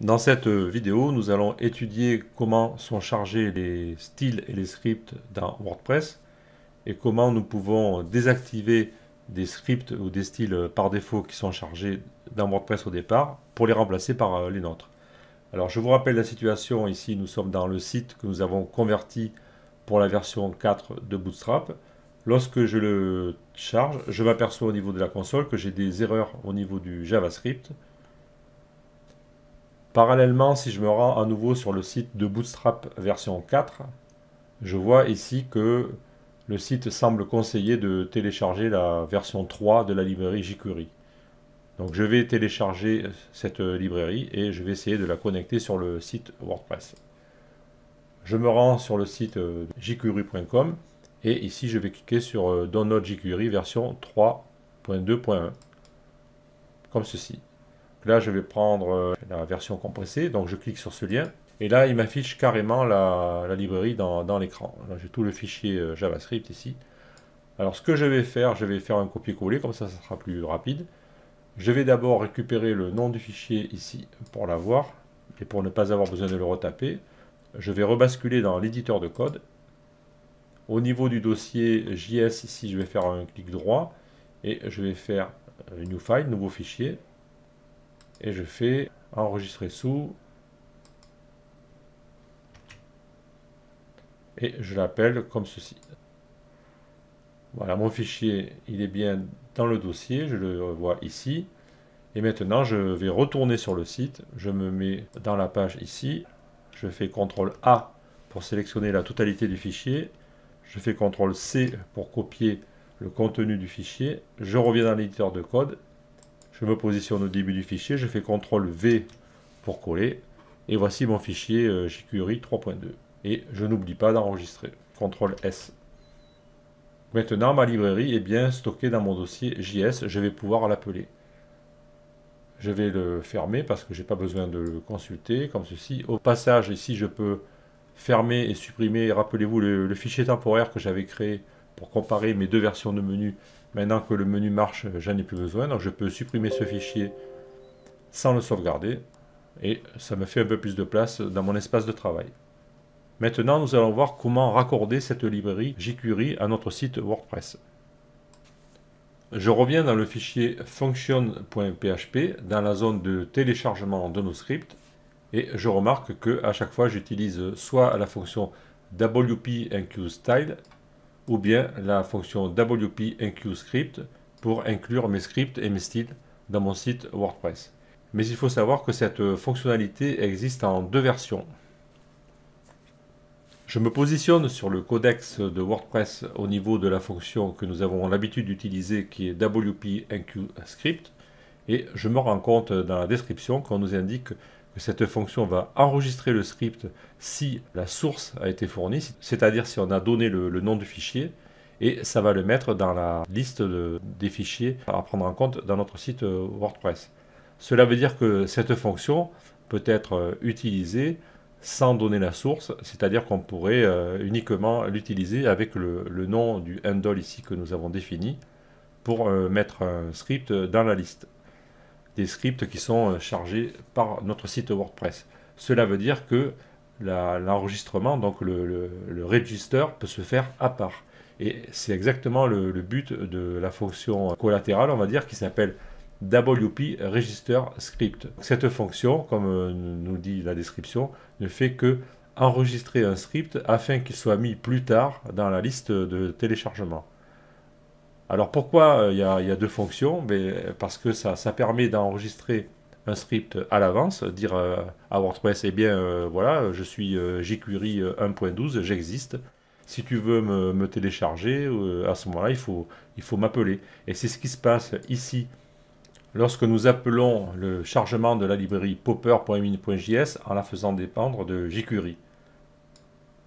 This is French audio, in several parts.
Dans cette vidéo, nous allons étudier comment sont chargés les styles et les scripts dans WordPress et comment nous pouvons désactiver des scripts ou des styles par défaut qui sont chargés dans WordPress au départ pour les remplacer par les nôtres. Alors je vous rappelle la situation, ici nous sommes dans le site que nous avons converti pour la version 4 de Bootstrap. Lorsque je le charge, je m'aperçois au niveau de la console que j'ai des erreurs au niveau du JavaScript. Parallèlement, si je me rends à nouveau sur le site de Bootstrap version 4, je vois ici que le site semble conseiller de télécharger la version 3 de la librairie jQuery. Donc je vais télécharger cette librairie et je vais essayer de la connecter sur le site WordPress. Je me rends sur le site jQuery.com et ici je vais cliquer sur Download jQuery version 3.2.1 comme ceci. Là, je vais prendre la version compressée, donc je clique sur ce lien. Et là, il m'affiche carrément la librairie dans l'écran. Là, j'ai tout le fichier JavaScript ici. Alors, ce que je vais faire un copier-coller, comme ça sera plus rapide. Je vais d'abord récupérer le nom du fichier ici pour l'avoir, et pour ne pas avoir besoin de le retaper. Je vais rebasculer dans l'éditeur de code. Au niveau du dossier JS, ici, je vais faire un clic droit, et je vais faire New File, nouveau fichier. Et je fais enregistrer sous et je l'appelle comme ceci. Voilà, mon fichier, il est bien dans le dossier, je le vois ici. Et maintenant, je vais retourner sur le site, je me mets dans la page ici, je fais CTRL A pour sélectionner la totalité du fichier, je fais CTRL C pour copier le contenu du fichier, je reviens dans l'éditeur de code. Je me positionne au début du fichier, je fais CTRL V pour coller, et voici mon fichier jQuery 3.2. Et je n'oublie pas d'enregistrer, CTRL S. Maintenant, ma librairie est bien stockée dans mon dossier JS, je vais pouvoir l'appeler. Je vais le fermer parce que je n'ai pas besoin de le consulter, comme ceci. Au passage, ici, je peux fermer et supprimer, rappelez-vous, le fichier temporaire que j'avais créé pour comparer mes deux versions de menu. Maintenant que le menu marche, j'en ai plus besoin, donc je peux supprimer ce fichier sans le sauvegarder, et ça me fait un peu plus de place dans mon espace de travail. Maintenant, nous allons voir comment raccorder cette librairie jQuery à notre site WordPress. Je reviens dans le fichier function.php, dans la zone de téléchargement de nos scripts, et je remarque que à chaque fois j'utilise soit la fonction wp-include-style, ou bien la fonction wp-include-script pour inclure mes scripts et mes styles dans mon site WordPress. Mais il faut savoir que cette fonctionnalité existe en deux versions. Je me positionne sur le codex de WordPress au niveau de la fonction que nous avons l'habitude d'utiliser qui est wp-include-script, et je me rends compte dans la description qu'on nous indique que cette fonction va enregistrer le script si la source a été fournie, c'est-à-dire si on a donné le nom du fichier, et ça va le mettre dans la liste des fichiers à prendre en compte dans notre site WordPress. Cela veut dire que cette fonction peut être utilisée sans donner la source, c'est-à-dire qu'on pourrait uniquement l'utiliser avec le nom du handle ici que nous avons défini pour mettre un script dans la liste des scripts qui sont chargés par notre site WordPress. Cela veut dire que l'enregistrement, donc le register, peut se faire à part. Et c'est exactement le but de la fonction collatérale, on va dire, qui s'appelle WP Register Script. Cette fonction, comme nous dit la description, ne fait que enregistrer un script afin qu'il soit mis plus tard dans la liste de téléchargement. Alors pourquoi il y a deux fonctions? Parce que ça permet d'enregistrer un script à l'avance, dire à WordPress, eh bien voilà, je suis jQuery 1.12, j'existe. Si tu veux me télécharger, à ce moment-là, il faut m'appeler. Et c'est ce qui se passe ici, lorsque nous appelons le chargement de la librairie popper.min.js en la faisant dépendre de jQuery.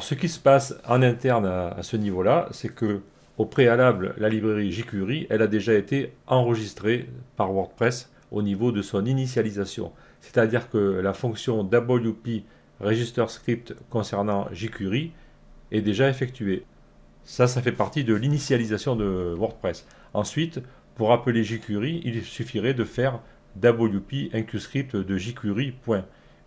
Ce qui se passe en interne à ce niveau-là, c'est que au préalable, la librairie jQuery, elle a déjà été enregistrée par WordPress au niveau de son initialisation. C'est-à-dire que la fonction WP Register Script concernant jQuery est déjà effectuée. Ça fait partie de l'initialisation de WordPress. Ensuite, pour appeler jQuery, il suffirait de faire WP include script de jQuery.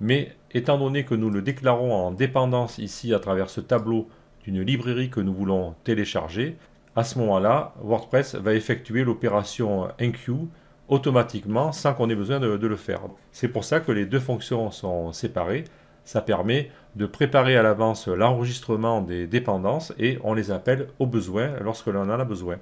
Mais étant donné que nous le déclarons en dépendance ici à travers ce tableau d'une librairie que nous voulons télécharger, à ce moment-là, WordPress va effectuer l'opération enqueue automatiquement sans qu'on ait besoin de le faire. C'est pour ça que les deux fonctions sont séparées. Ça permet de préparer à l'avance l'enregistrement des dépendances et on les appelle au besoin lorsque l'on en a besoin.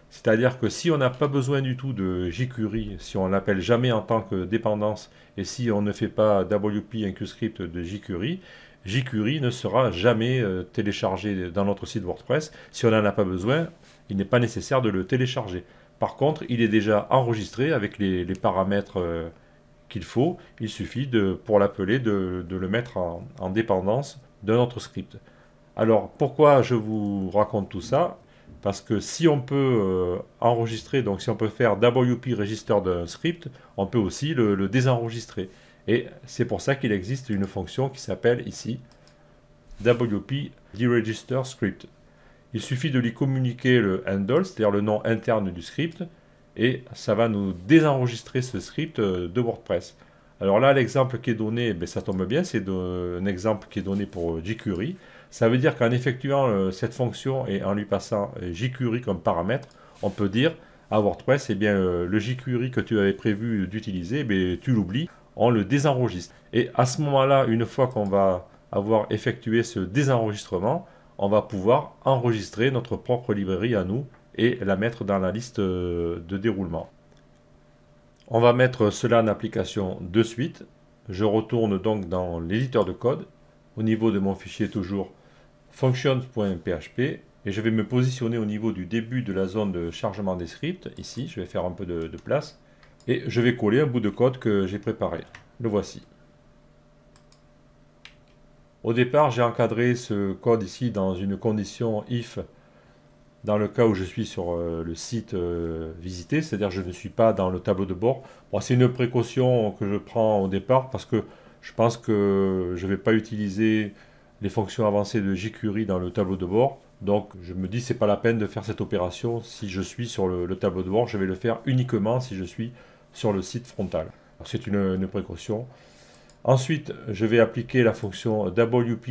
C'est-à-dire que si on n'a pas besoin du tout de jQuery, si on ne l'appelle jamais en tant que dépendance, et si on ne fait pas WP enqueUscript de jQuery, jQuery ne sera jamais téléchargé dans notre site WordPress. Si on n'en a pas besoin, il n'est pas nécessaire de le télécharger. Par contre, il est déjà enregistré avec les paramètres qu'il faut. Il suffit, pour l'appeler, de le mettre en dépendance de notre script. Alors, pourquoi je vous raconte tout ça? Parce que si on peut enregistrer, donc si on peut faire WP register d'un script, on peut aussi le désenregistrer. Et c'est pour ça qu'il existe une fonction qui s'appelle ici WP deregister script. Il suffit de lui communiquer le handle, c'est-à-dire le nom interne du script, et ça va nous désenregistrer ce script de WordPress. Alors là, l'exemple qui est donné, ça tombe bien, c'est un exemple qui est donné pour jQuery. Ça veut dire qu'en effectuant cette fonction et en lui passant jQuery comme paramètre, on peut dire à WordPress, le jQuery que tu avais prévu d'utiliser, tu l'oublies, on le désenregistre. Et à ce moment-là, une fois qu'on va avoir effectué ce désenregistrement, on va pouvoir enregistrer notre propre librairie à nous et la mettre dans la liste de déroulement. On va mettre cela en application de suite. Je retourne donc dans l'éditeur de code. Au niveau de mon fichier toujours functions.php et je vais me positionner au niveau du début de la zone de chargement des scripts. Ici, je vais faire un peu de place et je vais coller un bout de code que j'ai préparé. Le voici. Au départ, j'ai encadré ce code ici dans une condition if dans le cas où je suis sur le site visité, c'est-à-dire je ne suis pas dans le tableau de bord. Bon, c'est une précaution que je prends au départ parce que je pense que je ne vais pas utiliser les fonctions avancées de jQuery dans le tableau de bord. Donc je me dis c'est pas la peine de faire cette opération si je suis sur le tableau de bord. Je vais le faire uniquement si je suis sur le site frontal. C'est une précaution. Ensuite, je vais appliquer la fonction WP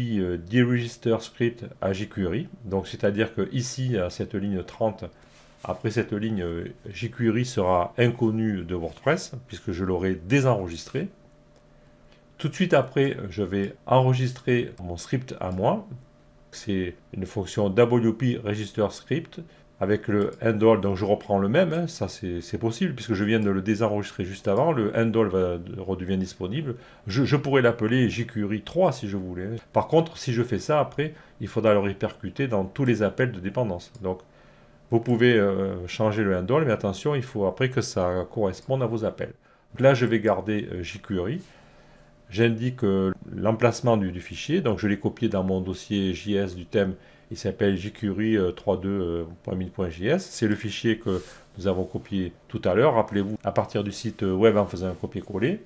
deregister script à jQuery. Donc, c'est-à-dire que ici, à cette ligne 30, après cette ligne, jQuery sera inconnu de WordPress, puisque je l'aurai désenregistré. Tout de suite après, je vais enregistrer mon script à moi. C'est une fonction WP register script avec le handle, donc je reprends le même, hein, ça c'est possible, puisque je viens de le désenregistrer juste avant, le handle redevient disponible. Je pourrais l'appeler jQuery 3 si je voulais. Par contre, si je fais ça après, il faudra le répercuter dans tous les appels de dépendance. Donc, vous pouvez changer le handle, mais attention, il faut après que ça corresponde à vos appels. Donc là, je vais garder jQuery. J'indique l'emplacement du fichier, donc je l'ai copié dans mon dossier JS du thème. Il s'appelle jQuery 32.min.js. C'est le fichier que nous avons copié tout à l'heure. Rappelez-vous, à partir du site web en faisant un copier-coller.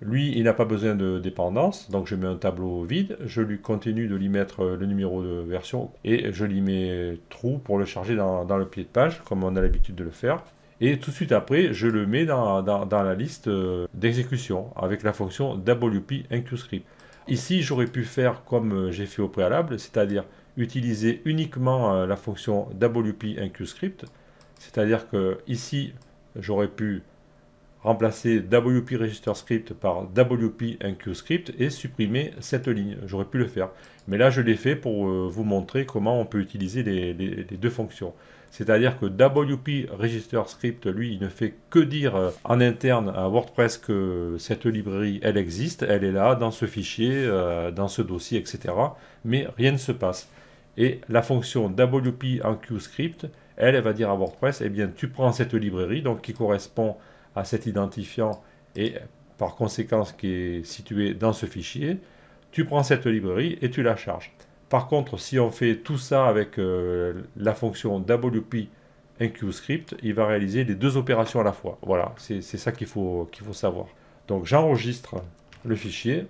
Lui, il n'a pas besoin de dépendance, donc je mets un tableau vide. Je lui continue de lui mettre le numéro de version et je lui mets true pour le charger dans le pied de page, comme on a l'habitude de le faire. Et tout de suite après, je le mets dans la liste d'exécution avec la fonction WP enqueUscript. Ici, j'aurais pu faire comme j'ai fait au préalable, c'est-à-dire utiliser uniquement la fonction WP enqueUscript, c'est-à-dire que ici j'aurais pu remplacer WP register script par WP enqueUscript et supprimer cette ligne. J'aurais pu le faire. Mais là, je l'ai fait pour vous montrer comment on peut utiliser les deux fonctions. C'est-à-dire que WP register script, lui, il ne fait que dire en interne à WordPress que cette librairie, elle existe, elle est là, dans ce fichier, dans ce dossier, etc. Mais rien ne se passe. Et la fonction WP enqueUscript, elle va dire à WordPress, tu prends cette librairie, donc qui correspond à cet identifiant et par conséquent qui est situé dans ce fichier, tu prends cette librairie et tu la charges. Par contre, si on fait tout ça avec la fonction WP enqueUscript, il va réaliser les deux opérations à la fois. Voilà, c'est ça qu'il faut savoir. Donc j'enregistre le fichier.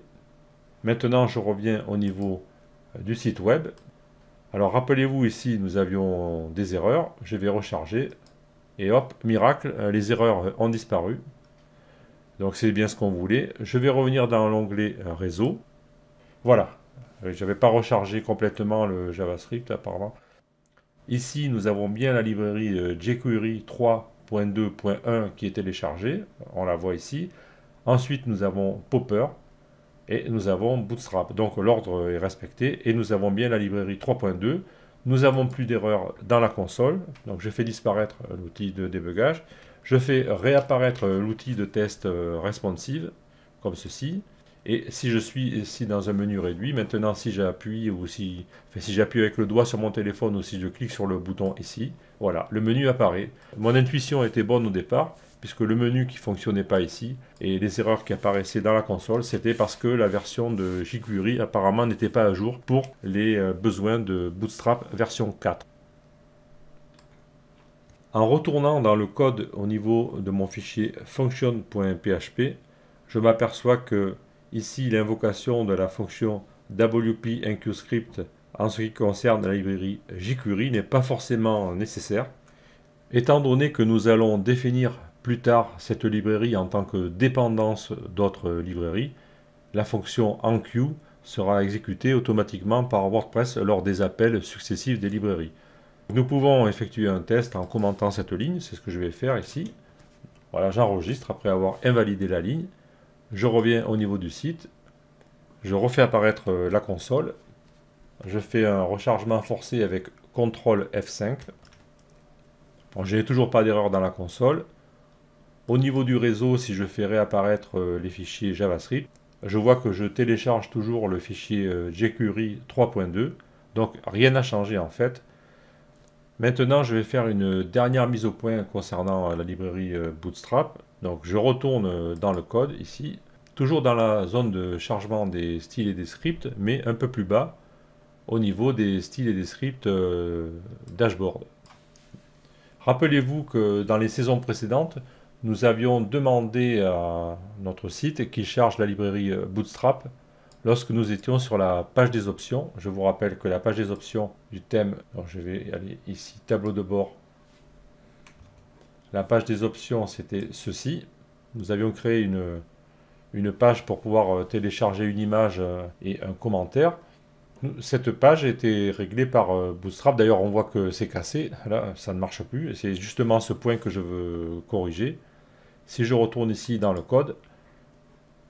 Maintenant, je reviens au niveau du site web. Alors rappelez-vous ici, nous avions des erreurs. Je vais recharger. Et hop, miracle, les erreurs ont disparu. Donc c'est bien ce qu'on voulait. Je vais revenir dans l'onglet réseau. Voilà. Je n'avais pas rechargé complètement le JavaScript apparemment. Ici, nous avons bien la librairie jQuery 3.2.1 qui est téléchargée. On la voit ici. Ensuite, nous avons Popper et nous avons Bootstrap. Donc l'ordre est respecté et nous avons bien la librairie 3.2. Nous n'avons plus d'erreur dans la console. Donc je fais disparaître l'outil de débugage. Je fais réapparaître l'outil de test responsive, comme ceci. Et si je suis ici dans un menu réduit, maintenant si j'appuie ou si j'appuie avec le doigt sur mon téléphone ou si je clique sur le bouton ici, voilà, le menu apparaît. Mon intuition était bonne au départ, puisque le menu qui ne fonctionnait pas ici, et les erreurs qui apparaissaient dans la console, c'était parce que la version de jQuery apparemment n'était pas à jour pour les besoins de Bootstrap version 4. En retournant dans le code au niveau de mon fichier function.php, je m'aperçois que ici l'invocation de la fonction WP EnqueueScript en ce qui concerne la librairie jQuery n'est pas forcément nécessaire, étant donné que nous allons définir plus tard cette librairie en tant que dépendance d'autres librairies. La fonction enqueue sera exécutée automatiquement par WordPress lors des appels successifs des librairies. Nous pouvons effectuer un test en commentant cette ligne, c'est ce que je vais faire ici. Voilà, j'enregistre après avoir invalidé la ligne. Je reviens au niveau du site, je refais apparaître la console, je fais un rechargement forcé avec CTRL F5. Bon, je n'ai toujours pas d'erreur dans la console. Au niveau du réseau, si je fais réapparaître les fichiers JavaScript, je vois que je télécharge toujours le fichier jQuery 3.2, donc rien n'a changé en fait. Maintenant, je vais faire une dernière mise au point concernant la librairie Bootstrap. Donc, je retourne dans le code ici, toujours dans la zone de chargement des styles et des scripts, mais un peu plus bas, au niveau des styles et des scripts dashboard. Rappelez-vous que dans les saisons précédentes, nous avions demandé à notre site qu'il charge la librairie Bootstrap lorsque nous étions sur la page des options. Je vous rappelle que la page des options du thème, alors je vais aller ici, tableau de bord. La page des options, c'était ceci. Nous avions créé une page pour pouvoir télécharger une image et un commentaire. Cette page a été réglée par Bootstrap. D'ailleurs, on voit que c'est cassé. Là, ça ne marche plus. C'est justement ce point que je veux corriger. Si je retourne ici dans le code,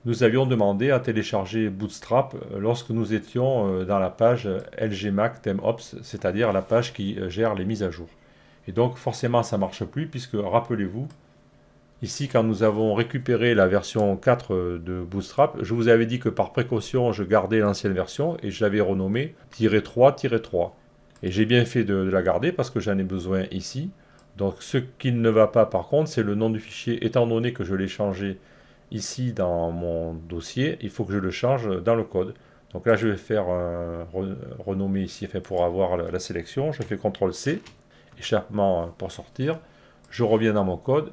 nous avions demandé à télécharger Bootstrap lorsque nous étions dans la page LGMAC ThemeOps, c'est-à-dire la page qui gère les mises à jour. Et donc forcément ça ne marche plus puisque, rappelez-vous, ici quand nous avons récupéré la version 4 de Bootstrap, je vous avais dit que par précaution je gardais l'ancienne version et je l'avais renommée -3-3. Et j'ai bien fait de la garder parce que j'en ai besoin ici. Donc ce qui ne va pas par contre, c'est le nom du fichier, étant donné que je l'ai changé ici dans mon dossier, il faut que je le change dans le code. Donc là je vais faire renommer ici pour avoir la sélection. Je fais CTRL-C, échappement pour sortir. Je reviens dans mon code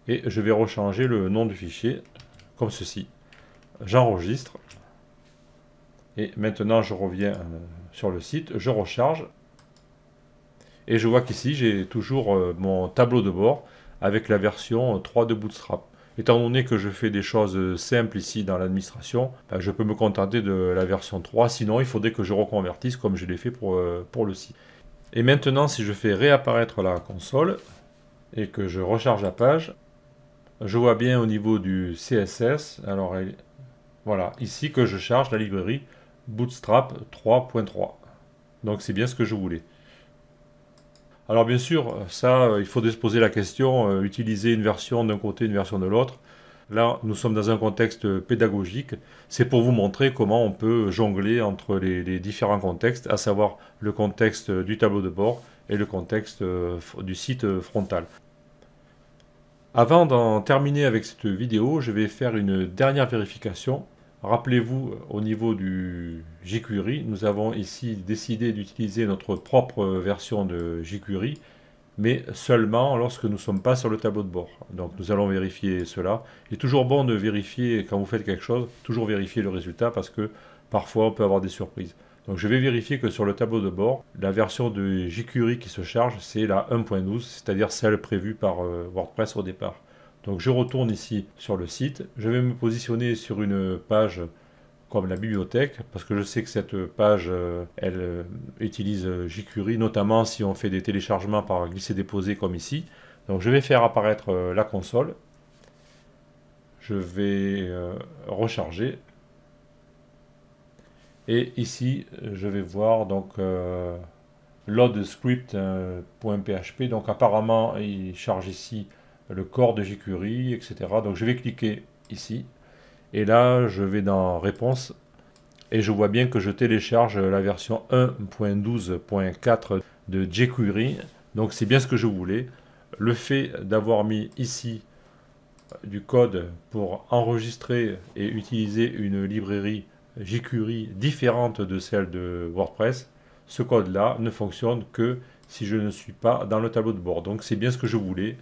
et je vais rechanger le nom du fichier comme ceci. J'enregistre et maintenant je reviens sur le site, je recharge et je vois qu'ici j'ai toujours mon tableau de bord avec la version 3 de Bootstrap. Étant donné que je fais des choses simples ici dans l'administration, je peux me contenter de la version 3, sinon il faudrait que je reconvertisse comme je l'ai fait pour le site. Et maintenant, si je fais réapparaître la console et que je recharge la page, je vois bien au niveau du CSS, alors voilà, ici que je charge la librairie Bootstrap 3.3. Donc c'est bien ce que je voulais. Alors bien sûr, ça, il faut se poser la question, utiliser une version d'un côté, une version de l'autre. Là, nous sommes dans un contexte pédagogique. C'est pour vous montrer comment on peut jongler entre les différents contextes, à savoir le contexte du tableau de bord et le contexte du site frontal. Avant d'en terminer avec cette vidéo, je vais faire une dernière vérification. Rappelez-vous, au niveau du jQuery, nous avons ici décidé d'utiliser notre propre version de jQuery, mais seulement lorsque nous ne sommes pas sur le tableau de bord. Donc nous allons vérifier cela. Il est toujours bon de vérifier, quand vous faites quelque chose, toujours vérifier le résultat parce que parfois on peut avoir des surprises. Donc je vais vérifier que sur le tableau de bord, la version de jQuery qui se charge, c'est la 1.12, c'est-à-dire celle prévue par WordPress au départ. Donc je retourne ici sur le site, je vais me positionner sur une page comme la bibliothèque, parce que je sais que cette page, elle utilise jQuery, notamment si on fait des téléchargements par glisser-déposer comme ici. Donc je vais faire apparaître la console, je vais recharger, et ici je vais voir donc load script.php, donc apparemment il charge ici le corps de jQuery, etc. Donc je vais cliquer ici, et là je vais dans réponse, et je vois bien que je télécharge la version 1.12.4 de jQuery, donc c'est bien ce que je voulais. Le fait d'avoir mis ici du code pour enregistrer et utiliser une librairie jQuery différente de celle de WordPress, ce code-là ne fonctionne que si je ne suis pas dans le tableau de bord. Donc c'est bien ce que je voulais.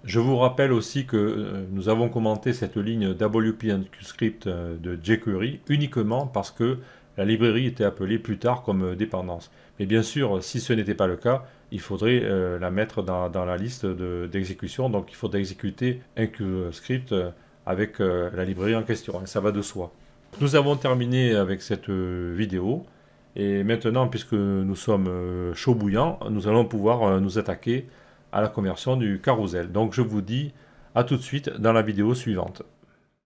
Je vous rappelle aussi que nous avons commenté cette ligne WP-EnquScript de jQuery uniquement parce que la librairie était appelée plus tard comme dépendance. Mais bien sûr, si ce n'était pas le cas, il faudrait la mettre dans la liste d'exécution. Donc il faudrait exécuter EnquScript avec la librairie en question. Et ça va de soi. Nous avons terminé avec cette vidéo. Et maintenant, puisque nous sommes chaud bouillant, nous allons pouvoir nous attaquer à la conversion du carrousel. Donc je vous dis à tout de suite dans la vidéo suivante.